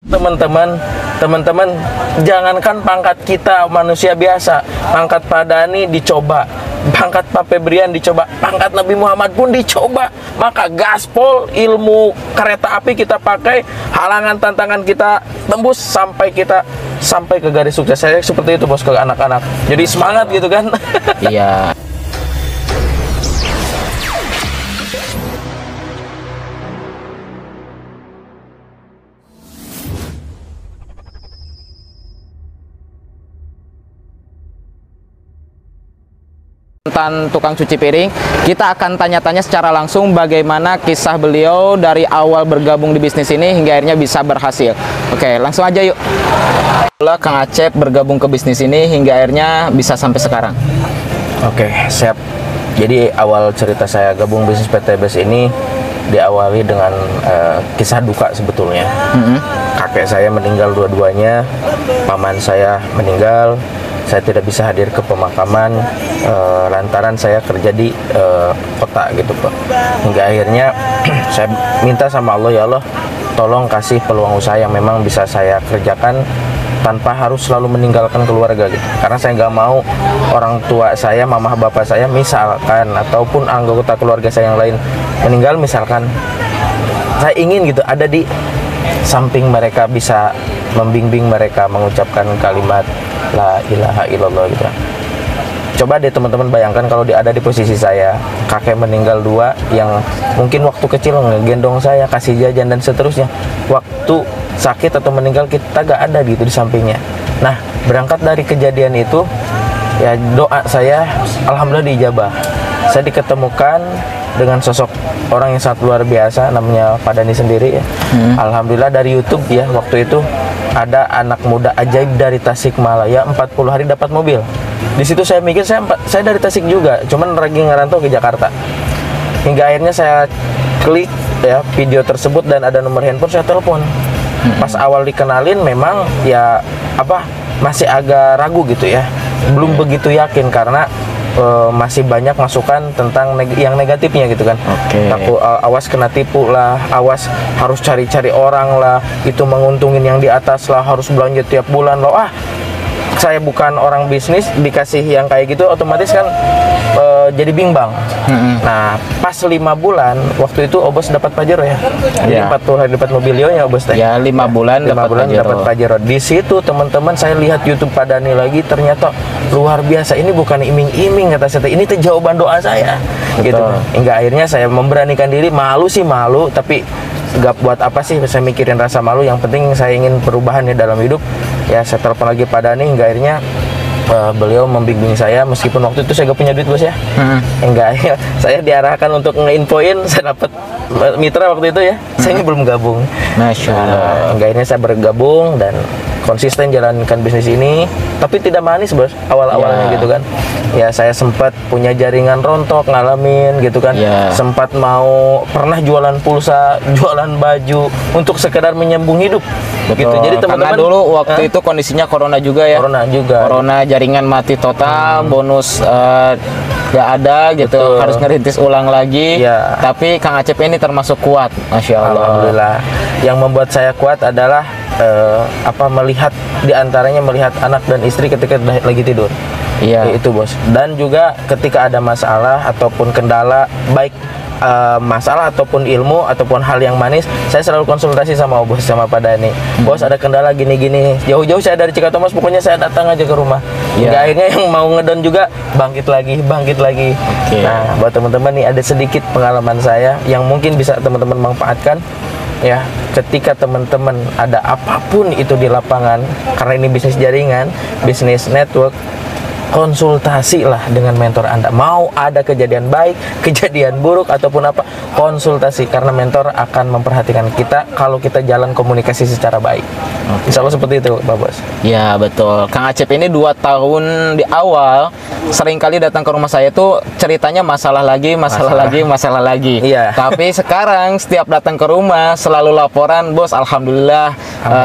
Teman-teman, jangankan pangkat kita manusia biasa, pangkat Pak Dhani dicoba, pangkat Pak Febrian dicoba, pangkat Nabi Muhammad pun dicoba. Maka gaspol, ilmu kereta api kita pakai, halangan tantangan kita tembus sampai ke garis sukses. Saya seperti itu bos, ke anak-anak. Jadi semangat gitu kan. Iya. Mantan tukang cuci piring, kita akan tanya-tanya secara langsung bagaimana kisah beliau dari awal bergabung di bisnis ini hingga akhirnya bisa berhasil. Oke, langsung aja yuk. Kang Acep bergabung ke bisnis ini hingga akhirnya bisa sampai sekarang. Oke, siap. Jadi awal cerita saya gabung bisnis PTBS ini diawali dengan kisah duka sebetulnya. Kakek saya meninggal dua-duanya, paman saya meninggal. Saya tidak bisa hadir ke pemakaman lantaran saya kerja di kota gitu Pak. Hingga akhirnya saya minta sama Allah, ya Allah tolong kasih peluang usaha yang memang bisa saya kerjakan tanpa harus selalu meninggalkan keluarga gitu. Karena saya nggak mau orang tua saya, mama bapak saya misalkan ataupun anggota keluarga saya yang lain meninggal misalkan, saya ingin gitu ada di samping mereka, bisa membimbing mereka mengucapkan kalimat la ilaha illallah gitu. Coba deh teman-teman bayangkan kalau ada di posisi saya, kakek meninggal dua yang mungkin waktu kecil ngegendong saya, kasih jajan dan seterusnya. Waktu sakit atau meninggal kita gak ada gitu di sampingnya. Nah, berangkat dari kejadian itu ya doa saya alhamdulillah diijabah. Saya diketemukan dengan sosok orang yang sangat luar biasa, namanya Pak Dhani sendiri ya. Alhamdulillah dari YouTube ya, waktu itu ada anak muda ajaib dari Tasikmalaya 40 hari dapat mobil. Di situ saya mikir saya dari Tasik juga, cuman lagi ngerantau ke Jakarta. Hingga akhirnya saya klik ya video tersebut dan ada nomor handphone, saya telepon. Pas awal dikenalin memang ya masih agak ragu gitu ya. Belum begitu yakin karena masih banyak masukan tentang yang negatifnya gitu kan. Takut awas kena tipu lah, awas harus cari-cari orang lah, itu menguntungin yang di atas lah, harus belanja tiap bulan loh. Saya bukan orang bisnis, dikasih yang kayak gitu otomatis kan jadi bimbang. Nah pas 5 bulan waktu itu Obos dapat Pajero ya. Jadi 40 hari dapat mobilionya Obos teh. Ya 5 bulan dapat Pajero. Di situ teman-teman saya lihat YouTube Pak Dhani lagi, ternyata luar biasa. Ini bukan iming-iming kata saya, ini tuh jawaban doa saya. Betul. Gitu. Hingga akhirnya saya memberanikan diri, malu sih malu, tapi gak buat apa sih saya mikirin rasa malu. Yang penting saya ingin perubahan ya dalam hidup. Ya saya telepon lagi Pak Dhani, hingga akhirnya beliau membimbing saya meskipun waktu itu saya gak punya duit bos ya. Enggak ya, saya diarahkan untuk ngeinfoin, saya dapat mitra waktu itu ya. Saya belum gabung. Masya Allah. Enggak, ini saya bergabung dan konsisten jalankan bisnis ini, tapi tidak manis bos awal-awalnya gitu kan. Ya saya sempat punya jaringan rontok, ngalamin gitu kan. Sempat pernah jualan pulsa, jualan baju untuk sekedar menyambung hidup. Betul. Gitu. Jadi teman-teman karena dulu waktu itu kondisinya corona juga ya. Corona jaringan mati total, bonus gak ada gitu. Betul. Harus ngerintis ulang lagi. Tapi Kang Acep ini termasuk kuat, Masya Allah. Alhamdulillah. Yang membuat saya kuat adalah melihat diantaranya melihat anak dan istri ketika lagi tidur. Itu bos. Dan juga ketika ada masalah ataupun kendala, baik masalah ataupun ilmu ataupun hal yang manis, saya selalu konsultasi sama Bos, sama Pak Dhani. Bos ada kendala gini-gini, jauh-jauh saya dari Cikatomas, pokoknya saya datang aja ke rumah. Hingga akhirnya yang mau ngedon juga bangkit lagi. Nah buat teman-teman nih ada sedikit pengalaman saya yang mungkin bisa teman-teman manfaatkan ya. Ketika teman-teman ada apapun itu di lapangan, karena ini bisnis jaringan, bisnis network, konsultasilah dengan mentor Anda. Mau ada kejadian baik, kejadian buruk ataupun apa, konsultasi, karena mentor akan memperhatikan kita kalau kita jalan komunikasi secara baik. Insya Allah seperti itu Pak Bos. Ya betul. Kang Acep ini 2 tahun di awal seringkali datang ke rumah saya tuh ceritanya masalah lagi. Tapi sekarang setiap datang ke rumah selalu laporan, bos alhamdulillah,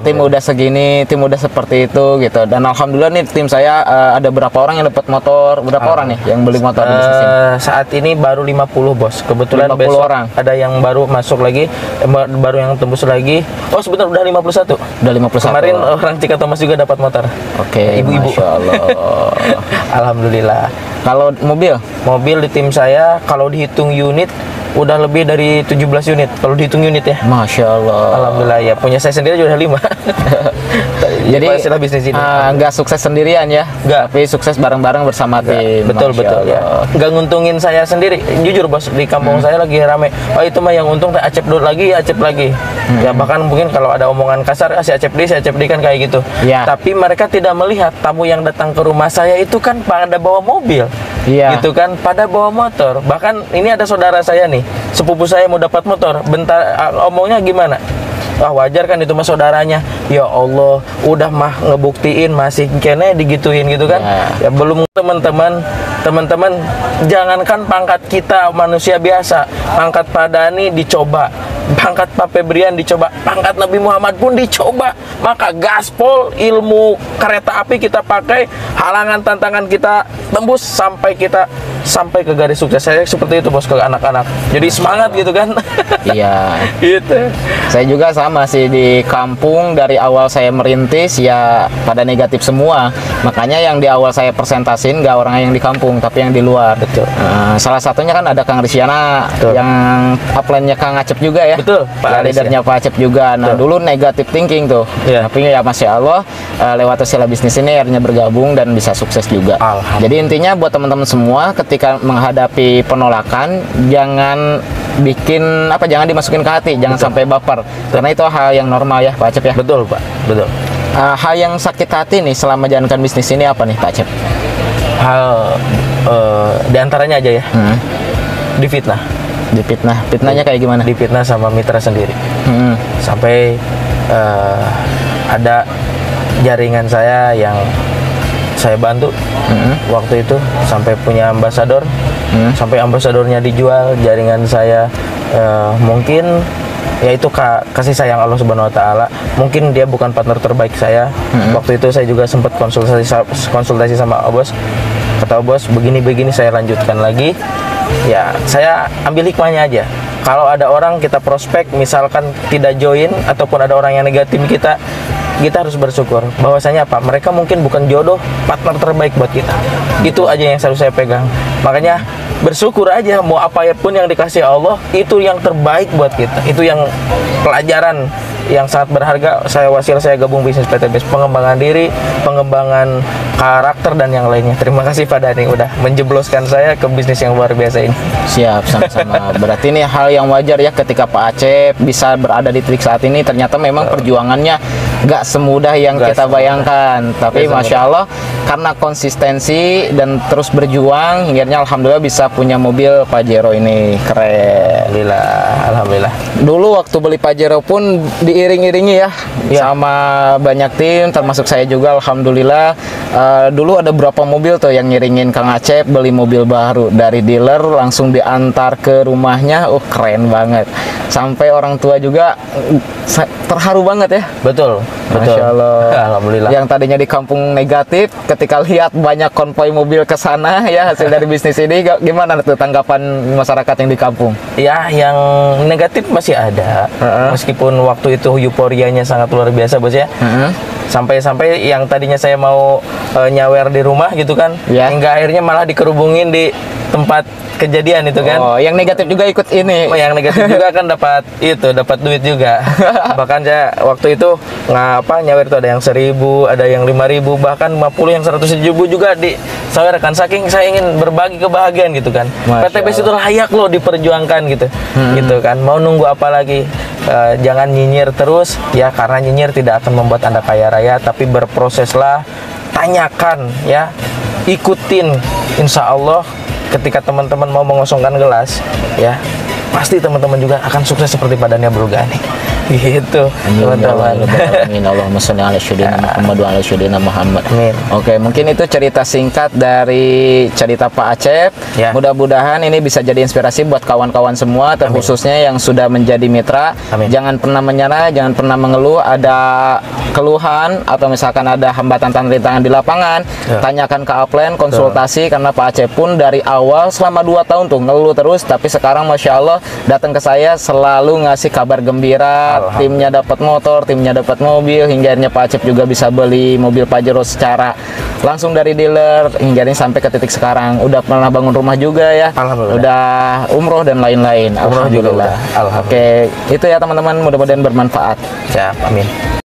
tim udah segini, tim udah seperti itu gitu. Dan alhamdulillah nih tim saya ada berapa orang orang yang dapat motor? Berapa orang nih yang beli motor di bisnis ini? Saat ini baru 50 bos. Kebetulan 50 besok orang. ada yang baru masuk lagi, baru yang tembus lagi. Oh sebentar udah 51. Udah 51. Kemarin orang Cikatomas juga dapat motor. Oke, ibu-ibu. Masya Allah. Alhamdulillah. Kalau mobil di tim saya kalau dihitung unit udah lebih dari 17 unit kalau dihitung unit ya. Masya Allah. Alhamdulillah ya, punya saya sendiri juga udah 5. Jadi hasil bisnis ini nggak sukses sendirian ya, tapi sukses bareng-bareng bersama tim. Betul ya. Nggak nguntungin saya sendiri. Jujur bos, di kampung saya lagi rame. Oh itu mah yang untung Acep lagi. Ya bahkan mungkin kalau ada omongan kasar, si Acep di kan kayak gitu. Ya. Tapi mereka tidak melihat tamu yang datang ke rumah saya itu kan pada bawa mobil. Iya. Gitu kan, pada bawa motor. Bahkan ini ada saudara saya nih, sepupu saya mau dapat motor. Bentar, omongnya gimana? Wah wajar kan itu mah saudaranya. Ya Allah, udah mah ngebuktiin masih kene digituin gitu kan. Ya belum teman-teman, jangankan pangkat kita manusia biasa, pangkat Padani dicoba, pangkat Pak Febrian dicoba, pangkat Nabi Muhammad pun dicoba. Maka gaspol ilmu kereta api kita pakai, halangan tantangan kita tembus sampai ke garis sukses. Saya seperti itu bos ke anak-anak. Jadi semangat gitu kan. Iya. Gitu. Saya juga sama sih di kampung dari awal saya merintis ya pada negatif semua. Makanya yang di awal saya presentasin nggak orang yang di kampung tapi yang di luar. Betul. Salah satunya kan ada Kang Risyana. Betul. Yang upline-nya Kang Acep juga ya. Betul. Leadernya Pak Acep juga. Nah dulu negatif thinking tuh. Yeah. Tapi ya Masya Allah lewat Sila Bisnis ini akhirnya bergabung dan bisa sukses juga. Jadi intinya buat teman-teman semua ketika menghadapi penolakan jangan jangan dimasukin ke hati, jangan sampai baper. Karena itu hal yang normal ya Pak Acep ya. Betul Pak, betul. Hal yang sakit hati nih selama jalankan bisnis ini apa nih Pak Acep? Hal diantaranya aja ya. Difitnah. Fitnahnya kayak gimana? Difitnah sama mitra sendiri. Sampai ada jaringan saya yang saya bantu waktu itu sampai punya ambasador, sampai ambasadornya dijual, jaringan saya mungkin yaitu kasih sayang Allah Subhanahu Wa Taala. Mungkin dia bukan partner terbaik saya. Waktu itu saya juga sempat konsultasi sama bos. Kata bos begini saya lanjutkan lagi. Ya saya ambil hikmahnya aja. Kalau ada orang kita prospek misalkan tidak join ataupun ada orang yang negatif kita harus bersyukur bahwasanya apa, mereka mungkin bukan jodoh partner terbaik buat kita. Itu aja yang selalu saya pegang. Makanya bersyukur aja, mau apapun yang dikasih Allah itu yang terbaik buat kita. Itu yang pelajaran yang sangat berharga. Saya gabung bisnis PTBS, pengembangan diri, pengembangan karakter dan yang lainnya. Terima kasih Pak Dani udah menjebloskan saya ke bisnis yang luar biasa ini. Siap, sama-sama. Berarti ini hal yang wajar ya ketika Pak Acep bisa berada di titik saat ini. Ternyata memang perjuangannya gak semudah yang kita bayangkan. Tapi Masya Allah karena konsistensi dan terus berjuang hingga alhamdulillah bisa punya mobil Pajero ini. Keren. Alhamdulillah. Dulu waktu beli Pajero pun diiring-iringi ya sama banyak tim termasuk saya juga alhamdulillah. Dulu ada berapa mobil tuh yang ngiringin Kang Acep beli mobil baru dari dealer langsung diantar ke rumahnya. Keren banget. Sampai orang tua juga terharu banget ya. Betul. Masya Allah. Alhamdulillah. Yang tadinya di kampung negatif, ketika lihat banyak konvoi mobil ke sana ya hasil dari bisnis ini, gimana tuh tanggapan masyarakat yang di kampung? Ya, yang negatif masih ada. Meskipun waktu itu euforianya sangat luar biasa bos ya. Sampai-sampai yang tadinya saya mau nyawer di rumah gitu kan, hingga akhirnya malah dikerubungin di tempat kejadian itu kan. Oh, yang negatif juga ikut ini. Yang negatif juga kan dapat duit juga. Bahkan saya waktu itu nyawer itu ada yang 1.000, ada yang 5.000, bahkan 50 yang 100.000 juga disawerkan. Saking saya ingin berbagi kebahagiaan gitu kan. PTBS itu layak loh diperjuangkan gitu. Gitu kan. Mau nunggu apa lagi? Jangan nyinyir terus ya, karena nyinyir tidak akan membuat Anda kaya raya, tapi berproseslah, tanyakan ya, ikutin, insya Allah ketika teman-teman mau mengosongkan gelas ya, pasti teman-teman juga akan sukses seperti Pak Dani Abdul Ghani Gitu, teman-teman. Amin. Allahumma sholli ala sayyidina Muhammad wa ala sayyidina Muhammad. Amin. Oke, mungkin itu cerita singkat dari cerita Pak Acep. Ya. Mudah-mudahan ini bisa jadi inspirasi buat kawan-kawan semua, terkhususnya yang sudah menjadi mitra. Amin. Jangan pernah menyerah, jangan pernah mengeluh. Ada keluhan atau misalkan ada hambatan dan rintangan di lapangan, Ya. tanyakan ke upline, konsultasi, karena Pak Acep pun dari awal selama 2 tahun tuh ngeluh terus, tapi sekarang Masya Allah datang ke saya selalu ngasih kabar gembira. Timnya dapat motor, timnya dapat mobil, hingga akhirnya Pak Acep juga bisa beli mobil Pajero secara langsung dari dealer, hingga ini sampai ke titik sekarang. Udah pernah bangun rumah juga ya, Alhamdulillah. udah umroh dan lain-lain. Umroh juga udah. Alhamdulillah. Oke, itu ya teman-teman, mudah-mudahan bermanfaat. Siap, amin.